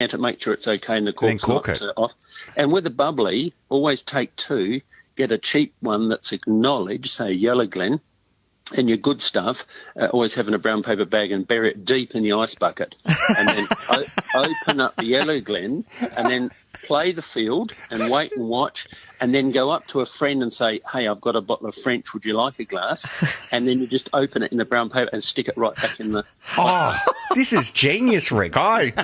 decant it, make sure it's okay and the cork's cork not it. off. And with a bubbly, always take 2, get a cheap one that's acknowledged, say Yellow Glen, and your good stuff, always have in a brown paper bag and bury it deep in the ice bucket. And then open up the Yellow Glen and then play the field and wait and watch, and then go up to a friend and say, hey, I've got a bottle of French, would you like a glass? And then you just open it in the brown paper and stick it right back in the... Oh, this is genius, Rick.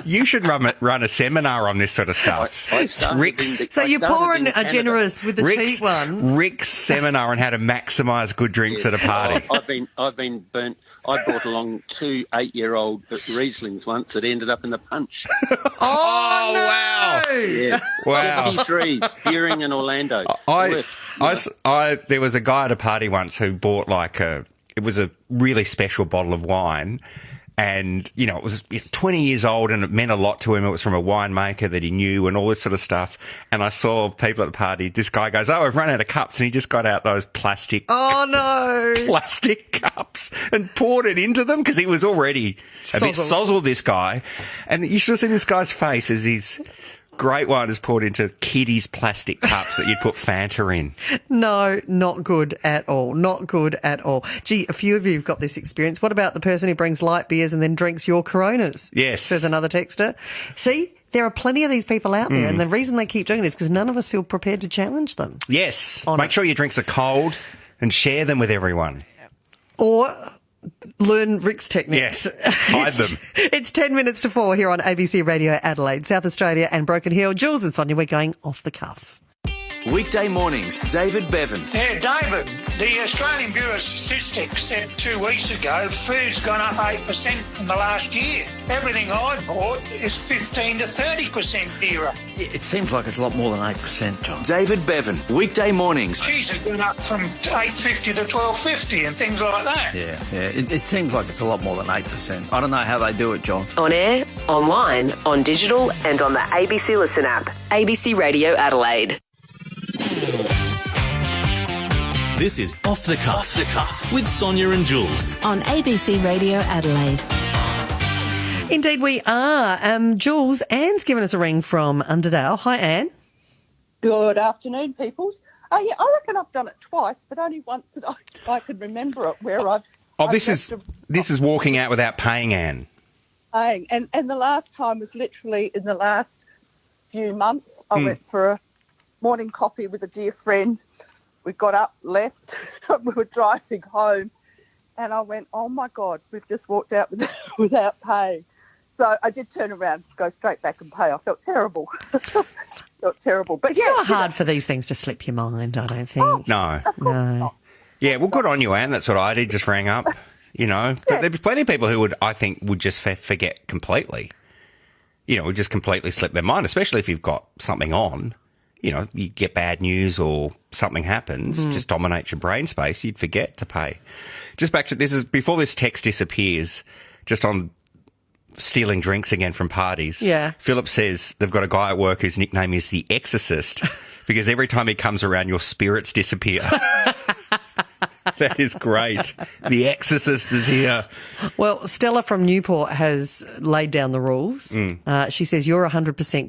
You should run a seminar on this sort of stuff. So you're poor and generous with the cheap one. Rick's seminar on how to maximise good drinks at a party. I've been burnt. I brought along 2 8-year-old Rieslings once that ended up in the punch. Oh, wow. Yeah. Wow. 73s, Buring and Orlando. There was a guy at a party once who bought it was a really special bottle of wine. And, it was 20 years old and it meant a lot to him. It was from a winemaker that he knew and all this sort of stuff. And I saw people at the party, this guy goes, oh, I've run out of cups. And he just got out those plastic cups and poured it into them because he was already a bit sozzled, this guy. And you should have seen this guy's face as his great wine is poured into kiddies' plastic cups that you'd put Fanta in. No, not good at all. Not good at all. Gee, a few of you have got this experience. What about the person who brings light beers and then drinks your Coronas? Yes. Says another texter. See, there are plenty of these people out there, and the reason they keep doing it is because none of us feel prepared to challenge them. Yes. Make sure your drinks are cold and share them with everyone. Or learn Rick's techniques. Yes, hide them. It's 10 minutes to 4 here on ABC Radio Adelaide, South Australia and Broken Hill. Jules and Sonia, we're going off the cuff. Weekday mornings, David Bevan. Yeah, David, the Australian Bureau of Statistics said 2 weeks ago food's gone up 8% in the last year. Everything I bought is 15 to 30% dearer. It seems like it's a lot more than 8%, John. David Bevan, weekday mornings. Cheese has gone up from $8.50 to $12.50 and things like that. Yeah. It seems like it's a lot more than 8%. I don't know how they do it, John. On air, online, on digital and on the ABC Listen app. ABC Radio Adelaide. This is Off the Cuff with Sonia and Jules on ABC Radio Adelaide. Indeed we are. Jules, Anne's given us a ring from Underdale. Hi, Anne. Good afternoon, peoples. I reckon I've done it twice, but only once that I can remember it where I've... This is walking out without paying, Anne. And the last time was literally in the last few months. I went for a morning coffee with a dear friend. We got up, left, we were driving home, and I went, oh, my God, we've just walked out without paying. So I did turn around to go straight back and pay. I felt terrible. But it's not hard for these things to slip your mind, I don't think. Oh, no. Yeah, well, good on you, Anne. That's what I did, just rang up, But there's plenty of people who would just forget completely. Would just completely slip their mind, especially if you've got something on. You get bad news or something happens, just dominates your brain space, you'd forget to pay. Just back to this, before this text disappears, just on stealing drinks again from parties. Yeah. Philip says they've got a guy at work whose nickname is the Exorcist because every time he comes around, your spirits disappear. That is great. The Exorcist is here. Well, Stella from Newport has laid down the rules. She says you're 100%